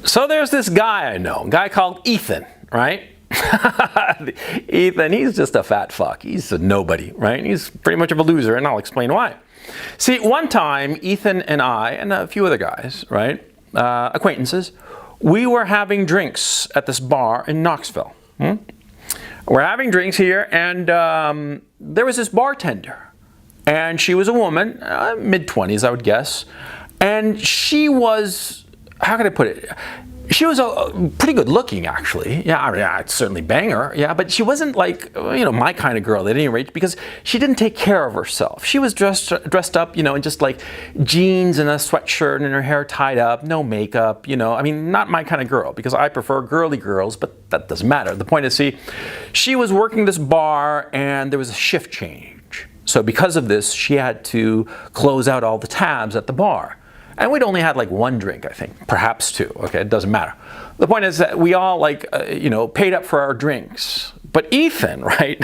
So there's this guy I know, a guy called Ethan, right? Ethan, he's just a fat fuck. He's a nobody, right? He's pretty much of a loser, and I'll explain why. See, one time, Ethan and I, and a few other guys, right, acquaintances, we were having drinks at this bar in Knoxville. We're having drinks here, and there was this bartender. And she was a woman, mid-20s, I would guess. And she was, how can I put it? She was pretty good looking, actually. Yeah, I'd certainly bang her. Yeah, but she wasn't like, my kind of girl at any rate, because she didn't take care of herself. She was dressed up, in just like jeans and a sweatshirt and her hair tied up, no makeup, I mean, not my kind of girl, because I prefer girly girls, but that doesn't matter. The point is, see, she was working this bar and there was a shift change. So because of this, she had to close out all the tabs at the bar. And we'd only had like one drink, I think, perhaps two. Okay, it doesn't matter. The point is that we all paid up for our drinks. But Ethan, right?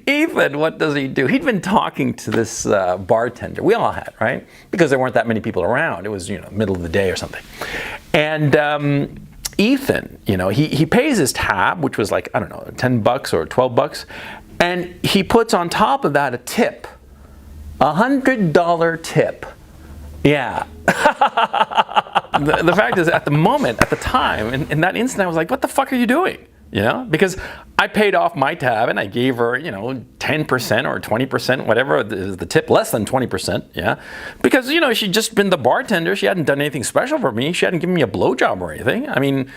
Ethan, what does he do? He'd been talking to this bartender. We all had, right? Because there weren't that many people around. It was, middle of the day or something. And Ethan, he pays his tab, which was like, I don't know, $10 or $12. And he puts on top of that a tip. $100 tip. Yeah. the fact is, at the time, in that instant, I was like, what the fuck are you doing? Because I paid off my tab and I gave her, 10% or 20%, whatever the tip, less than 20%. Yeah. Because, she'd just been the bartender. She hadn't done anything special for me. She hadn't given me a blowjob or anything. I mean,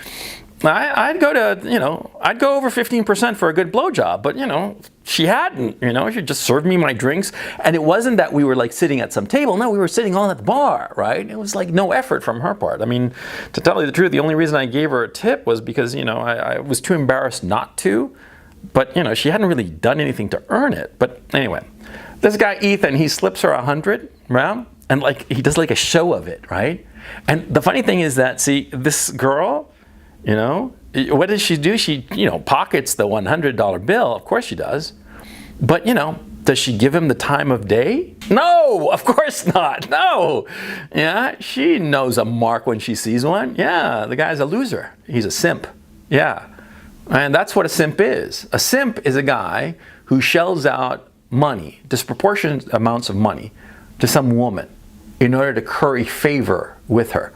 I'd go to, I'd go over 15% for a good blowjob, but, she hadn't, she just served me my drinks. And it wasn't that we were like sitting at some table. No, we were sitting all at the bar, right? It was like no effort from her part. I mean, to tell you the truth, the only reason I gave her a tip was because, I was too embarrassed not to. But, she hadn't really done anything to earn it. But anyway, this guy, Ethan, he slips her 100, right? And like, he does like a show of it, right? And the funny thing is that, see, this girl, what does she do? She, pockets the $100 bill. Of course she does. But, does she give him the time of day? No, of course not. No. Yeah, she knows a mark when she sees one. Yeah, the guy's a loser. He's a simp. Yeah. And that's what a simp is. A simp is a guy who shells out money, disproportionate amounts of money, to some woman in order to curry favor with her.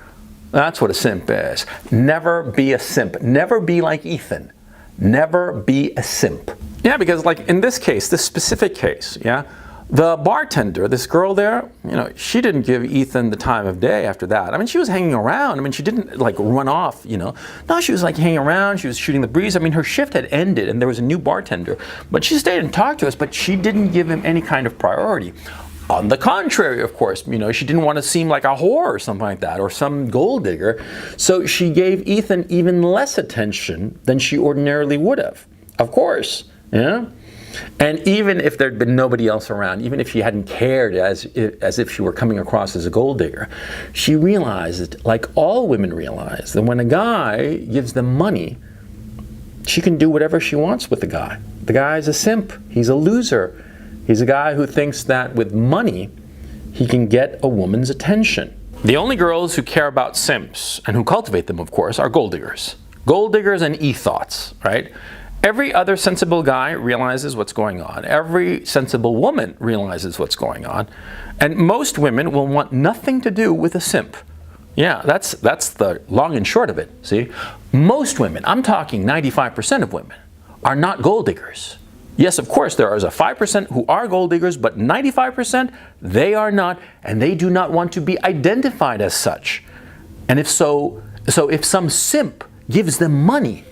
That's what a simp is. Never be a simp. Never be like Ethan. Never be a simp. Yeah, because like in this case, this specific case, yeah, the bartender, this girl there, she didn't give Ethan the time of day after that. I mean, she was hanging around. I mean, she didn't like run off, No, she was like hanging around. She was shooting the breeze. I mean, her shift had ended and there was a new bartender. But she stayed and talked to us, but she didn't give him any kind of priority. On the contrary, of course, she didn't want to seem like a whore or something like that, or some gold digger. So she gave Ethan even less attention than she ordinarily would have. Of course, yeah. And even if there'd been nobody else around, even if she hadn't cared as if she were coming across as a gold digger, she realized, like all women realize, that when a guy gives them money, she can do whatever she wants with the guy. The guy's a simp. He's a loser. He's a guy who thinks that with money, he can get a woman's attention. The only girls who care about simps, and who cultivate them, of course, are gold diggers. Gold diggers and e-thoughts, right? Every other sensible guy realizes what's going on. Every sensible woman realizes what's going on. And most women will want nothing to do with a simp. Yeah, that's the long and short of it, see? Most women, I'm talking 95% of women, are not gold diggers. Yes, of course, there is a 5% who are gold diggers, but 95%, they are not, and they do not want to be identified as such. And if if some simp gives them money,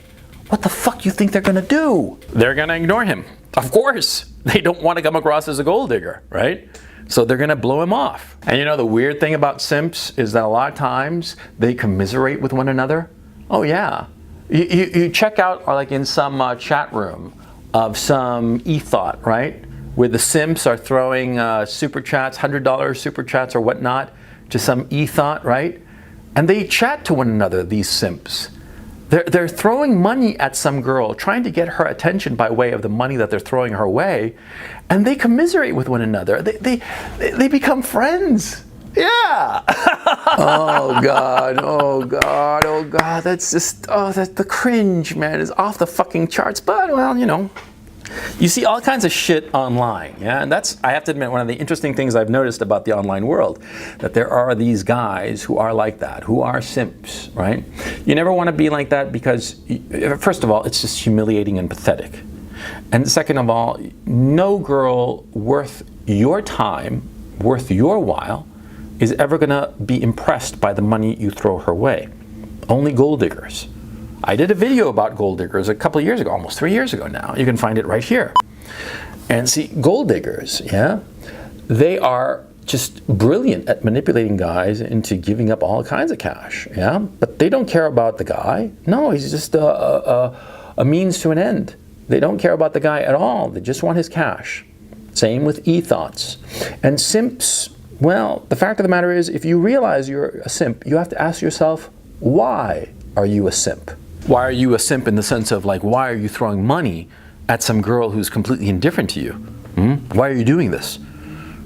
what the fuck you think they're gonna do? They're gonna ignore him. Of course. They don't want to come across as a gold digger, right? So they're gonna blow him off. And the weird thing about simps is that a lot of times they commiserate with one another. Oh yeah. You check out like in some chat room of some e-thought, right? Where the simps are throwing super chats, $100 super chats or whatnot to some e-thought, right? And they chat to one another, these simps. They're throwing money at some girl, trying to get her attention by way of the money that they're throwing her way, and they commiserate with one another. They become friends. Yeah. Oh God, oh God, oh God. That's just, that's the cringe, man, is off the fucking charts. But, well, you know, you see all kinds of shit online, yeah? And that's, I have to admit, one of the interesting things I've noticed about the online world, that there are these guys who are like that, who are simps, right? You never want to be like that because, first of all, it's just humiliating and pathetic. And second of all, no girl worth your time, worth your while, is ever going to be impressed by the money you throw her way. Only gold diggers. I did a video about gold diggers a couple of years ago, almost 3 years ago now. You can find it right here. And see, gold diggers, yeah, they are just brilliant at manipulating guys into giving up all kinds of cash, yeah? But they don't care about the guy. No, he's just a means to an end. They don't care about the guy at all. They just want his cash. Same with e-thoughts. And simps, well, the fact of the matter is, if you realize you're a simp, you have to ask yourself, why are you a simp? Why are you a simp in the sense of, like, why are you throwing money at some girl who's completely indifferent to you? Why are you doing this?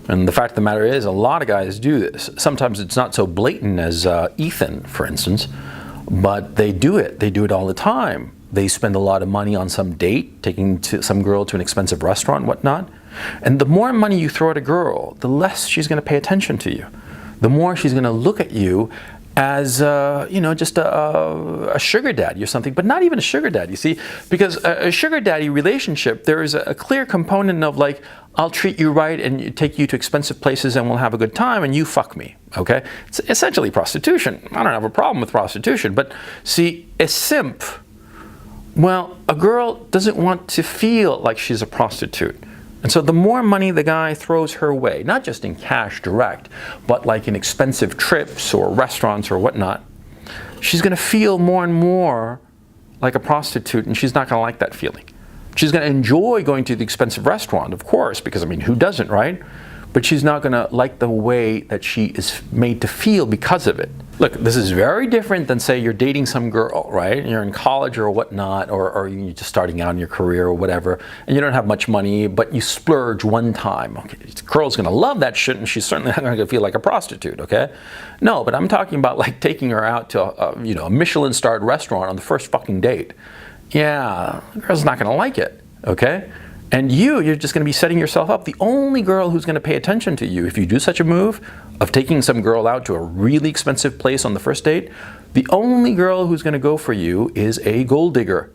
And the fact of the matter is, a lot of guys do this. Sometimes it's not so blatant as Ethan, for instance, but they do it. They do it all the time. They spend a lot of money on some date, taking some girl to an expensive restaurant and whatnot. And the more money you throw at a girl, the less she's going to pay attention to you. The more she's going to look at you as, you know, just a sugar daddy or something, but not even a sugar daddy, you see? Because a sugar daddy relationship, there is a clear component of, like, I'll treat you right and take you to expensive places and we'll have a good time and you fuck me, okay? It's essentially prostitution. I don't have a problem with prostitution, but see, a simp, well, a girl doesn't want to feel like she's a prostitute. And so the more money the guy throws her way, not just in cash direct, but like in expensive trips or restaurants or whatnot, she's going to feel more and more like a prostitute, and she's not going to like that feeling. She's going to enjoy going to the expensive restaurant, of course, because, I mean, who doesn't, right? But she's not going to like the way that she is made to feel because of it. Look, this is very different than, say, you're dating some girl, right? You're in college or whatnot, or you're just starting out in your career or whatever, and you don't have much money, but you splurge one time. Okay, the girl's going to love that shit, and she's certainly not going to feel like a prostitute, okay? No, but I'm talking about, like, taking her out to a Michelin-starred restaurant on the first fucking date. Yeah, the girl's not going to like it, okay? And you're just going to be setting yourself up. The only girl who's going to pay attention to you, if you do such a move of taking some girl out to a really expensive place on the first date, the only girl who's going to go for you is a gold digger.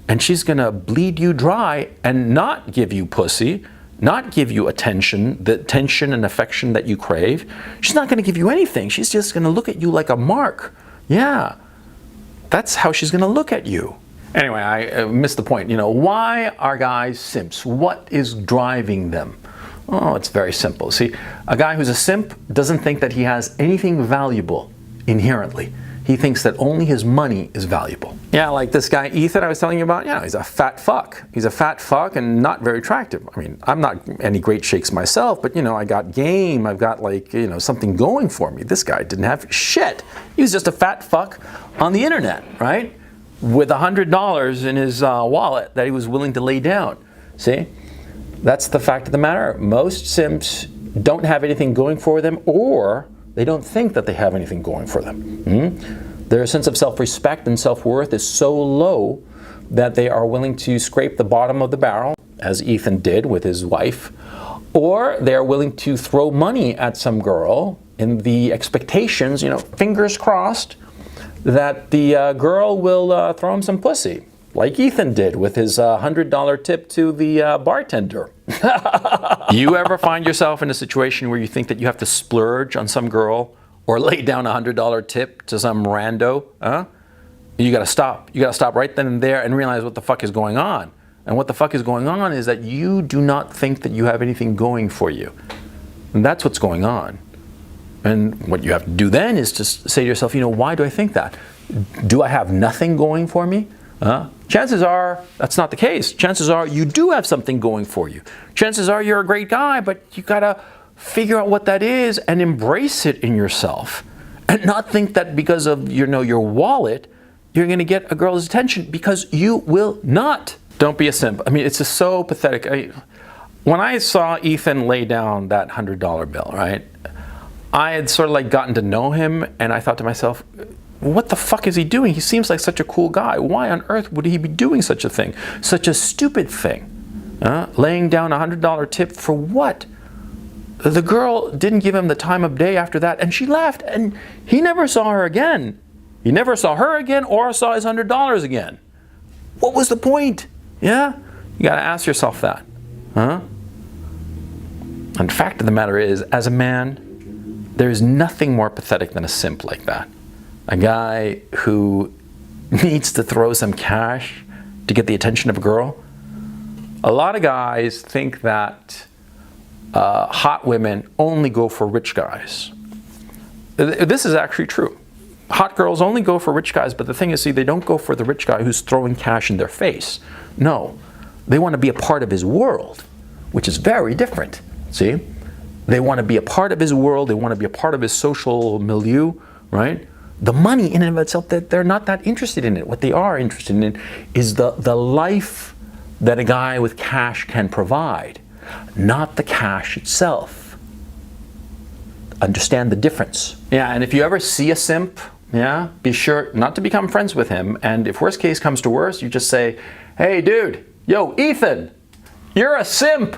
And she's going to bleed you dry and not give you pussy, not give you attention, the attention and affection that you crave. She's not going to give you anything. She's just going to look at you like a mark. Yeah, that's how she's going to look at you. Anyway, I missed the point. You know, why are guys simps? What is driving them? Oh, it's very simple. See, a guy who's a simp doesn't think that he has anything valuable inherently. He thinks that only his money is valuable. Yeah, like this guy Ethan I was telling you about, yeah, he's a fat fuck. He's a fat fuck and not very attractive. I mean, I'm not any great shakes myself, but, you know, I got game. I've got, like, you know, something going for me. This guy didn't have shit. He was just a fat fuck on the internet, right? With $100 in his wallet that he was willing to lay down. See? That's the fact of the matter. Most simps don't have anything going for them, or they don't think that they have anything going for them. Their sense of self-respect and self-worth is so low that they are willing to scrape the bottom of the barrel, as Ethan did with his wife, or they're willing to throw money at some girl in the expectations, you know, fingers crossed, that the girl will throw him some pussy, like Ethan did with his $100 tip to the bartender. You ever find yourself in a situation where you think that you have to splurge on some girl or lay down a $100 tip to some rando? You gotta stop. You gotta stop right then and there and realize what the fuck is going on. And what the fuck is going on is that you do not think that you have anything going for you. And that's what's going on. And what you have to do then is just say to yourself, you know, why do I think that? Do I have nothing going for me? Chances are that's not the case. Chances are you do have something going for you. Chances are you're a great guy, but you gotta figure out what that is and embrace it in yourself. And not think that because of, you know, your wallet, you're gonna get a girl's attention, because you will not. Don't be a simp. I mean, it's just so pathetic. When I saw Ethan lay down that $100 bill, right? I had sort of like gotten to know him, and I thought to myself, what the fuck is he doing? He seems like such a cool guy. Why on earth would he be doing such a thing? Such a stupid thing. Laying down a $100 tip for what? The girl didn't give him the time of day after that, and she left, and he never saw her again. He never saw her again or saw his $100 again. What was the point? Yeah? You gotta ask yourself that. And the fact of the matter is, as a man, there is nothing more pathetic than a simp like that. A guy who needs to throw some cash to get the attention of a girl. A lot of guys think that hot women only go for rich guys. This is actually true. Hot girls only go for rich guys, but the thing is, see, they don't go for the rich guy who's throwing cash in their face. No, they want to be a part of his world, which is very different, see? They want to be a part of his world, they want to be a part of his social milieu, right? The money in and of itself, they're not that interested in it. What they are interested in is the life that a guy with cash can provide, not the cash itself. Understand the difference. Yeah, and if you ever see a simp, yeah, be sure not to become friends with him. And if worst case comes to worst, you just say, hey dude, yo, Ethan, you're a simp.